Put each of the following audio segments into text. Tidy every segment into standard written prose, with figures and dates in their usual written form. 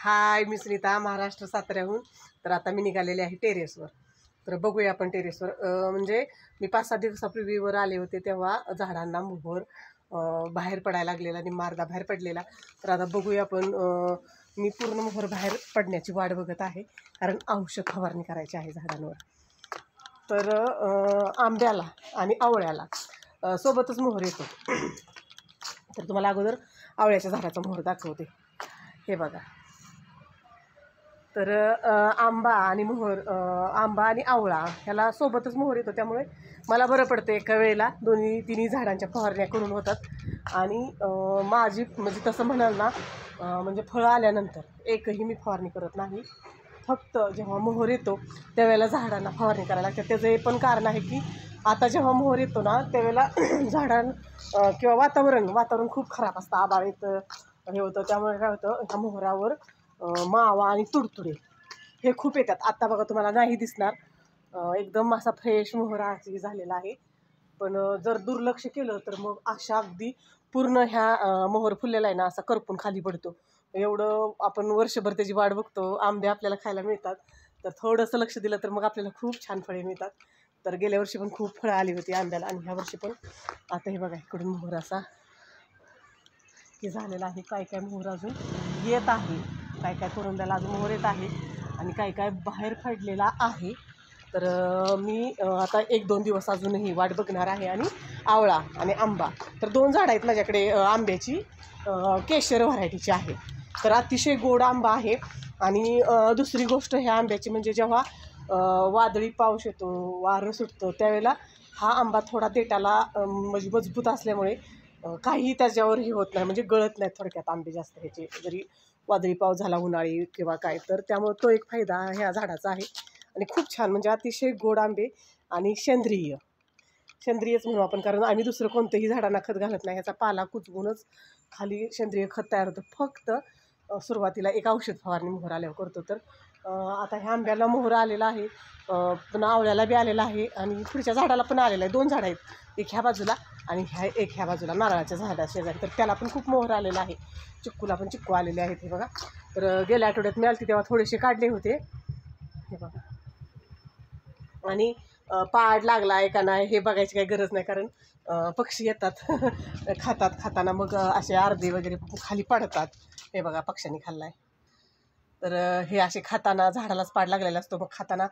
हाय, मी सुनीता, महाराष्ट्र साताऱ्याहून. तर आता मी निघालेले आहे टेरेसवर. तर बघूया आपण टेरेसवर. म्हणजे मी 5-6 दिवसापूर्वी वर आले होते तेव्हा झाडांना मोहर बाहेर पडायला लागलेला आणि मारदा बाहेर पडलेला. तर आता बघूया आपण. मी पूर्ण मोहर बाहेर पडण्याची वाट बघत आहे, कारण औषध फवारणी करायची आहे झाडांवर. तर आंब्याला आणि आवळ्याला सोबतच मोहर येतो. तर तुम्हाला अगोदर आवळ्याच्या झाडाचा मोहर दाखवते. हे बघा. तर आंबा आणि आवळा ह्याला सोबतच मोहर येतो, त्यामुळे मला बरं पडतं. एका वेळेला तिन्ही झाडांच्या फवारण्या करून होतात. आणि माझी म्हणजे तसं म्हणाल ना, म्हणजे फळं आल्यानंतर एकही मी फवारणी करत नाही. फक्त जेव्हा मोहर येतो त्यावेळेला झाडांना फवारणी करायला लागते. त्याचं हे पण कारण आहे की आता जेव्हा मोहर येतो ना त्यावेळेला किंवा वातावरण खूप खराब असतं. आभाळ येतं, हे होतं, त्यामुळे काय होतं, ह्या मोहरावर मावा आणि तुडतुडे हे खूप येतात. आत्ता बघा तुम्हाला नाही दिसणार, एकदम असा फ्रेश मोहरा झालेला आहे. पण जर दुर्लक्ष केलं तर मग अशा अगदी पूर्ण ह्या मोहर फुललेला आहे ना, असा करपून खाली पडतो. एवढं आपण वर्षभर त्याची वाट बघतो, आंबे आपल्याला खायला मिळतात. तर थोडंसं लक्ष दिलं तर मग आपल्याला खूप छान फळे मिळतात. तर गेल्या वर्षी पण खूप फळं आली होती आंब्याला, आणि ह्या वर्षी पण. आता हे बघा, इकडून मोहर असा की झालेला आहे. काय काय मोहर अजून येत आहे, काय काय कोरंब्याला अजून मोहर येत आहे, आणि काय काय बाहेर पडलेला आहे. तर मी आता 1-2 दिवस अजूनही वाट बघणार आहे. आणि आवळा आणि आंबा, तर 2 झाडं आहेत माझ्याकडे आंब्याची. केशर व्हरायटीची आहे. तर अतिशय गोड आंबा आहे. आणि दुसरी गोष्ट ह्या आंब्याची म्हणजे जेव्हा वादळी पाऊस येतो, वारं सुटतं, त्यावेळेला हा आंबा थोडा देठाला म्हणजे मजबूत असल्यामुळे काही त्याच्यावर हे होत नाही, म्हणजे गळत नाही थोडक्यात आंबे जास्त ह्याचे, जरी वादळी पाऊस झाला उन्हाळी किंवा काय. तर त्यामुळे तो एक फायदा ह्या झाडाचा आहे. आणि खूप छान, म्हणजे अतिशय गोड आंबे. आणि सेंद्रियच म्हणू आपण, कारण आम्ही दुसरं कोणतंही झाडांना खत घालत नाही. ह्याचा पाला कुचवूनच खाली सेंद्रिय खत तयार होतं. फक्त सुरुवातीला एक औषध फवारणी मोहर आल्यावर करतो. तर आता ह्या आंब्याला मोहर आलेला आहे, पुन्हा आवळ्याला बी आलेला आहे, आणि पुढच्या झाडाला पण आलेला आहे. 2 झाडं आहेत, एक ह्या बाजूला आणि एक ह्या बाजूला नारळाच्या झाडा शेजारी. तर त्याला पण खूप मोहर आलेला आहे. चिक्कूला पण चिक्कू आलेले आहेत, हे बघा. तर गेल्या आठवड्यात मी आलती तेव्हा थोडेसे काढले होते, हे बघा. आणि पाड लागला आहे का नाही हे बघायची काही गरज नाही, कारण पक्षी येतात खाताना मग असे अर्धे वगैरे खाली पडतात. हे बघा, पक्ष्यांनी खाल्ला आहे. तर हे असे खाताना झाडालाच पाड लागलेला असतो, मग खाताना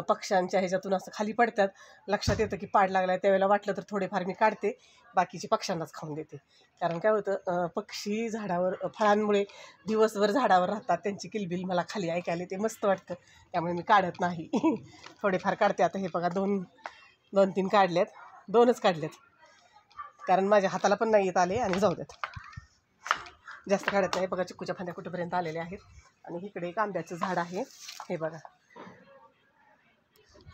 पक्ष्यांच्या ह्याच्यातून असं खाली पडतात. लक्षात येतं की पाड लागला आहे, त्यावेळेला वाटलं तर थोडेफार मी काढते, बाकीचे पक्ष्यांनाच खाऊन देते. कारण काय होतं, पक्षी झाडावर फळांमुळे दिवसभर झाडावर राहतात, त्यांची किलबिल मला खाली ऐकायला ते मस्त वाटतं, त्यामुळे मी काढत नाही. थोडेफार काढते. आता हे बघा, 2-3 काढलेत, 2च काढलेत, कारण माझ्या हाताला पण नाही येत आले, आणि जाऊ देत, जास्त काढत नाही. बघा, चिक्कूच्या फांद्या कुठेपर्यंत आलेल्या आहेत. आणि इकडे एक आंब्याचं झाड आहे, हे बघा.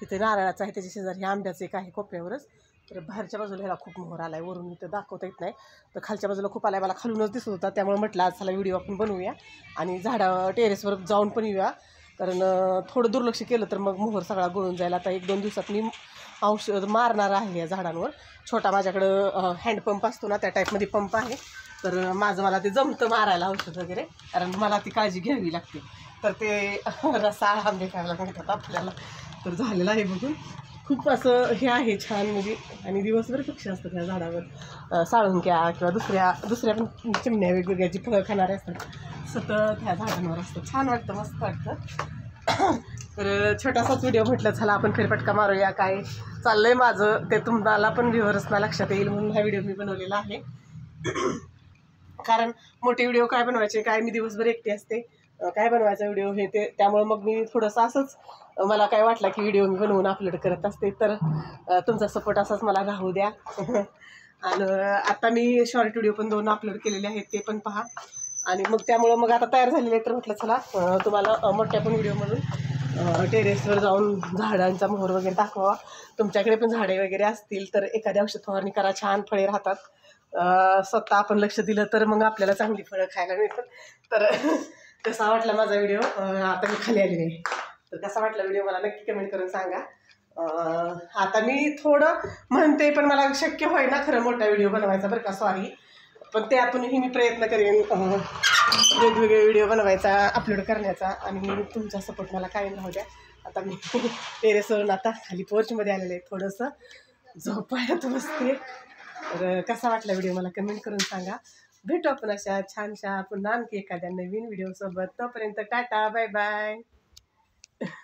इथे नारळाचं आहे, त्याच्या शेजारी हे आंब्याचं एक आहे कोपऱ्यावरच. तर बाहेरच्या बाजूला ह्याला खूप मोहर आला आहे, वरून इथं दाखवता येत नाही. तर खालच्या बाजूला खूप आला आहे, मला खालूनच दिसत होता, त्यामुळे म्हटलं आज चला व्हिडिओ आपण बनवूया आणि झाडं टेरेसवर जाऊन पण येऊया. कारण थोडं दुर्लक्ष केलं तर मग मोहर सगळा गळून जायला. आता 1-2 दिवसात मी औषध मारणार आहे या झाडांवर. छोटा माझ्याकडं हँडपंप असतो ना, त्या टाईपमध्ये पंप आहे. तर मला ते जमतं मारायला औषध वगैरे, कारण मला ती काळजी घ्यावी लागते. तर ते रसाळ आंबे खायला मिळतात आपल्याला. तर झालेलं आहे बघून खूप असं हे आहे छान, म्हणजे. आणि दिवसभर पक्षी असतात त्या झाडावर, साळुंक्या किंवा दुसऱ्या पण चिमण्या वेगवेगळ्या जी फळं खाणारे असतात, सतत ह्या झाडांवर असतं. छान वाटतं, मस्त वाटतं. तर छोटासाच व्हिडिओ म्हटलं चला आपण फेरफटका मारूया, काय चाललंय माझं ते तुम्हाला पण व्ह्यूअर्सना लक्षात येईल म्हणून हा व्हिडिओ मी बनवलेला आहे. कारण मोठे व्हिडिओ काय बनवायचे, काय मी दिवसभर एकटी असते, काय बनवायचा व्हिडिओ हे ते, त्यामुळे मग मी थोडंसं असंच मला काय वाटलं की व्हिडिओ मी बनवून अपलोड करत असते. तर तुमचा सपोर्ट असाच मला राहू द्या. आणि आता मी शॉर्ट व्हिडिओ पण 2 अपलोड केलेले आहेत, ते पण पहा. आणि मग त्यामुळं मग आता तयार झालेले तर म्हटलं चला तुम्हाला मोठ्या पण व्हिडिओमधून टेरेसवर जाऊन झाडांचा मोहर वगैरे दाखवा. तुमच्याकडे पण झाडे वगैरे असतील तर एखाद्या औषध फवारणी करा, छान फळे राहतात. स्वतः आपण लक्ष दिलं तर मग आपल्याला चांगली फळं खायला मिळतात. तर कसा वाटला माझा व्हिडिओ, आता मी खाली आलेली आहे, तर कसा वाटला व्हिडिओ मला नक्की कमेंट करून सांगा. आता मी थोडं म्हणते पण मला शक्य होईना खरं मोठा व्हिडिओ बनवायचा, बरं का, सॉरी. पण त्यातूनही मी प्रयत्न करेन वेगवेगळे व्हिडिओ बनवायचा, अपलोड करण्याचा, आणि तुमचा सपोर्ट मला कायम राहू द्या. आता मी टेरेसवरून आता खाली पोर्चमध्ये आलेले आहे, थोडंसं झोपायला बसते. तर कसा वाटला व्हिडिओ मला कमेंट करून सांगा. भेटू आपण अशा छानशा पुन्हा आणखी एखाद्या नवीन व्हिडिओसोबत. तोपर्यंत टाटा, बाय बाय.